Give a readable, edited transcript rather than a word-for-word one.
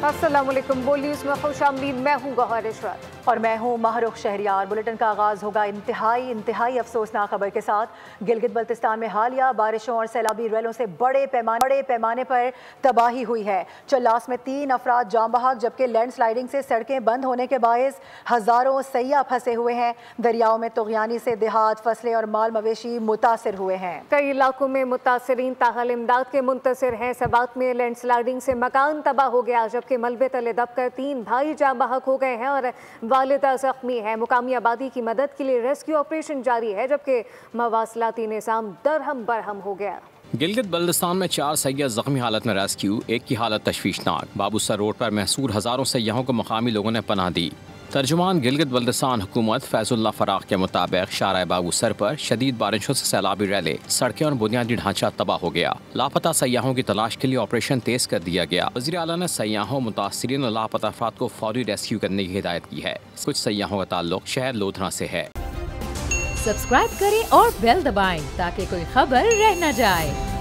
अस्सलामुअलैकुम। बोल न्यूज़ में खुशामदीद। मैं हूँ गौहर इशरत और मैं हूँ महरुख शहरियार। बुलेटिन का आगाज़ होगा इंतहाई अफसोसनाक खबर के साथ। गिलगित बल्तिस्तान में हालिया बारिशों और सैलाबी रैलों से बड़े पैमाने पर तबाही हुई है। चल्लास में 3 अफराद जाम बहक, जबकि लैंडस्लाइडिंग से सड़कें बंद होने के बायस हज़ारों सैयाह फंसे हुए हैं। दरियाओं में तुग़यानी से देहात, फसलें और माल मवेशी मुतासिर हुए हैं। कई इलाकों में मुतासरीन ताहल इमदाद के मुंतसिर हैं। सबात में लैंडस्लाइडिंग से मकान तबाह हो गया, जबकि मलबे तले दबकर 3 भाई जाम बहक हो गए हैं और वालिदा जख्मी है। मुकामी आबादी की मदद के लिए रेस्क्यू ऑपरेशन जारी है, जबकि मवासलाती निज़ाम दरहम बरहम हो गया। गिलगित बल्तिस्तान में 4 सैयाह जख्मी हालत में रेस्क्यू, एक की हालत तशवीशनाक। बाबूसर रोड पर महसूर हज़ारों सैयाहों को मकामी लोगों ने पनाह दी। तर्जुमान गिलगित बल्तिस्तान हुकूमत फैजुल्ला फराख के मुताबिक शारा बाबूसर पर शदीद बारिशों से सैलाबी रैले, सड़कें और बुनियादी ढांचा तबाह हो गया। लापता सैयाहों की तलाश के लिए ऑपरेशन तेज कर दिया गया। वज़ीर आला ने सैयाहों, मुतासरीन और लापता अफराद को फौरी रेस्क्यू करने की हिदायत की है। कुछ सैयाहों का ताल्लुक शहर लोधरा से है। सब्सक्राइब करें और बेल दबाएं ताकि कोई खबर रह न जाए।